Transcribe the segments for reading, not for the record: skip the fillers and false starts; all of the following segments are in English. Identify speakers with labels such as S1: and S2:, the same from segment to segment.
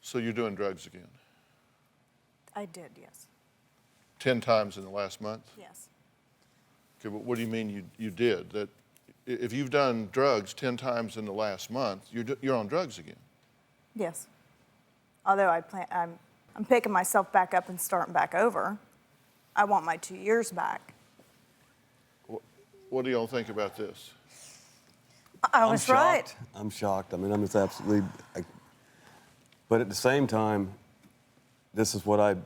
S1: So you're doing drugs again?
S2: I did, yes.
S1: 10 times in the last month?
S2: Yes.
S1: Okay, but what do you mean you did? That if you've done drugs 10 times in the last month, you're on drugs again?
S2: Yes. Although I'm picking myself back up and starting back over. I want my 2 years back.
S1: What do y'all think about this?
S2: I was right.
S3: I'm shocked. I mean, I'm just absolutely... but at the same time, this is what I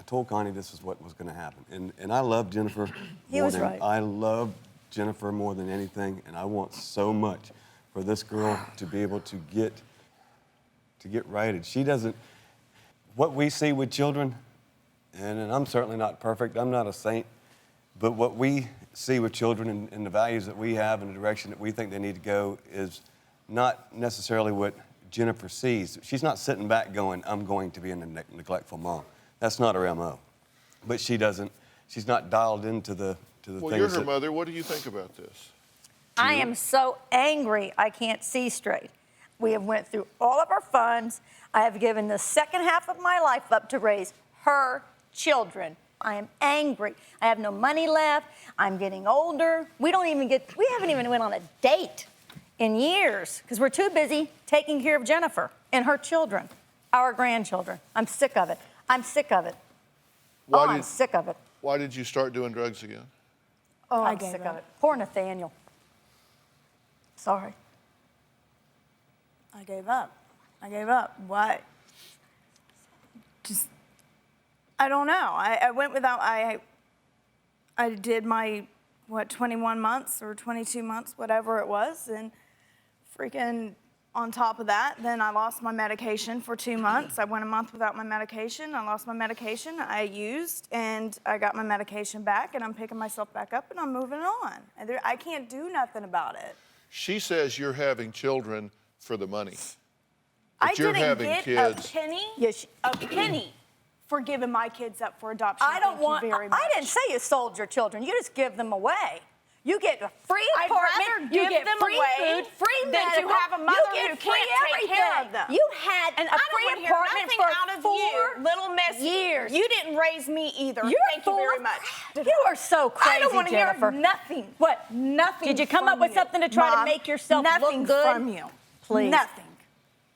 S3: told Connie this is what was going to happen. And I love Jennifer.
S2: He was right.
S3: I love Jennifer more than anything, and I want so much for this girl to be able to get righted. She doesn't... What we see with children, and I'm certainly not perfect, I'm not a saint, but what we see with children and the values that we have and the direction that we think they need to go is not necessarily what Jennifer sees. She's not sitting back going, I'm going to be a neglectful mom. That's not her MO. But she's not dialed into the things.
S1: Well, you're her mother. What do you think about this?
S4: I am so angry I can't see straight. We have went through all of our funds. I have given the second half of my life up to raise her children. I am angry. I have no money left. I'm getting older. We haven't even went on a date in years because we're too busy taking care of Jennifer and her children, our grandchildren. I'm sick of it. I'm sick of it. I'm sick of it.
S1: Why did you start doing drugs again?
S4: Oh, I'm sick of it. Poor Nathaniel. Sorry.
S2: I gave up. I gave up. Why? Just, I don't know. I went without, I did my, 21 months or 22 months, whatever it was, and freaking on top of that, then I lost my medication for 2 months. I went a month without my medication. I lost my medication. I used, and I got my medication back, and I'm picking myself back up, and I'm moving on. I can't do nothing about it.
S1: She says you're having children for the money.
S2: I
S1: you're
S2: didn't
S1: having
S2: get
S1: kids.
S2: a penny for giving my kids up for adoption.
S4: I don't want,
S2: very much.
S4: I didn't say you sold your children. You just give them away. You get a free
S2: I'd
S4: apartment,
S2: rather
S4: you
S2: give
S4: get
S2: them
S4: free
S2: away
S4: food, free
S2: than
S4: medical.
S2: to have a mother
S4: you get
S2: who
S4: free
S2: can't take care of them.
S4: You had
S2: And
S4: a
S2: I
S4: free
S2: don't want to hear
S4: apartment
S2: nothing
S4: for
S2: out of
S4: 4
S2: you, little miss.
S4: years.
S2: You didn't raise me either.
S4: You're
S2: Thank you very much.
S4: You are so crazy,
S2: I don't want to hear
S4: Jennifer.
S2: nothing.
S4: What?
S2: Nothing.
S4: Did you come up with
S2: from you,
S4: something to try to
S2: Mom.
S4: make yourself
S2: Nothing
S4: look good?
S2: from you.
S4: Please.
S2: Nothing.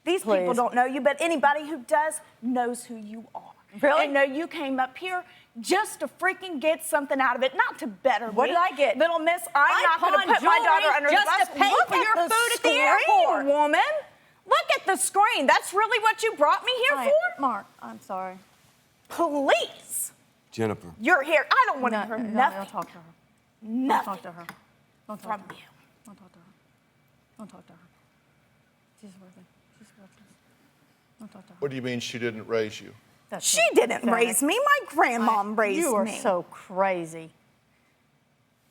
S2: These
S4: Please.
S2: people don't know you, but anybody who does knows who you are.
S4: Really?
S2: And know you came up here just to freaking get something out of it, not to better
S4: What
S2: me.
S4: did I get?
S2: Little miss, I'm not going to
S4: pawned
S2: put my daughter
S4: jewelry
S2: under the
S4: just
S2: bus.
S4: to pay
S2: Look
S4: for
S2: at
S4: your
S2: the
S4: food at the
S2: screen,
S4: airport.
S2: woman. Look at the screen. That's really what you brought me here for?
S4: Mark, I'm sorry.
S2: Please.
S3: Jennifer.
S2: You're here. I don't want to hear
S4: Don't
S2: nothing.
S4: talk to her.
S2: Nothing
S4: Don't talk to her. Don't talk
S2: from
S4: to her.
S2: you.
S4: Don't talk to her. Don't talk to her. She's worthless. She's worthless. Don't talk to her.
S1: What do you mean she didn't raise you?
S4: That's
S2: She
S4: it.
S2: didn't
S4: Fair
S2: raise
S4: enough.
S2: me. My grandmom raised me.
S4: You are so crazy.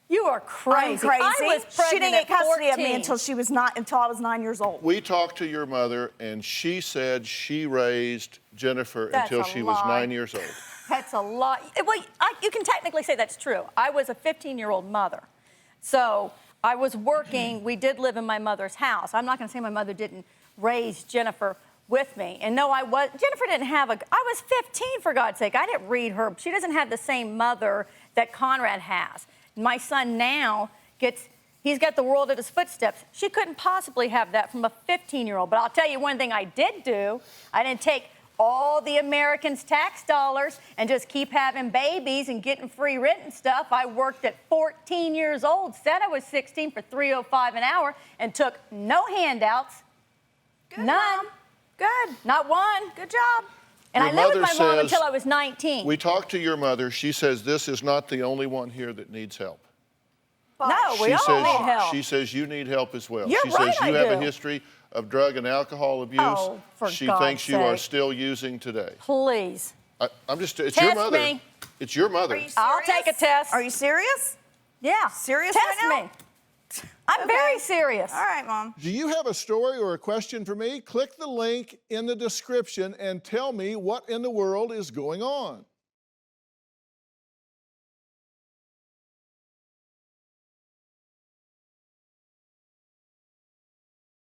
S4: You are crazy.
S2: I'm crazy.
S4: I was
S2: She
S4: pregnant
S2: didn't get
S4: at
S2: custody of me
S4: 14.
S2: until I was 9 years old.
S1: We talked to your mother, and she said she raised Jennifer
S4: That's
S1: until
S4: a
S1: she was
S4: lie.
S1: 9 years old.
S4: That's a lot. Well, you can technically say that's true. I was a 15-year-old mother. So I was working. We did live in my mother's house. I'm not going to say my mother didn't raise Jennifer with me. And no, Jennifer didn't have I was 15, for God's sake. I didn't read her. She doesn't have the same mother that Conrad has. My son now he's got the world at his footsteps. She couldn't possibly have that from a 15-year-old. But I'll tell you one thing I did do. I didn't take all the Americans' tax dollars and just keep having babies and getting free rent and stuff. I worked at 14 years old, said I was 16 for $3.05 an hour, and took no handouts.
S2: Good,
S4: None.
S2: Mom. Good.
S4: Not one.
S2: Good job.
S4: And
S1: Your
S4: I lived with
S1: mother
S4: my mom
S1: says-
S4: until I was 19.
S1: We talked to your mother. She says this is not the only one here that needs help.
S4: No, we all need help.
S1: She says you need help as well.
S4: You're
S1: she
S4: right,
S1: says you
S4: I
S1: have a
S4: do.
S1: history of drug and alcohol abuse.
S4: Oh, for
S1: she
S4: God's
S1: thinks you are
S4: sake.
S1: still using today.
S4: Please.
S1: It's your
S4: Test
S1: mother.
S4: me.
S1: It's your mother.
S2: Are you
S4: I'll
S2: serious?
S4: take a test.
S2: Are you serious?
S4: Yeah.
S2: Serious
S4: Test
S2: right now?
S4: me. I'm very serious.
S2: All right, Mom.
S5: Do you have a story or a question for me? Click the link in the description and tell me what in the world is going on.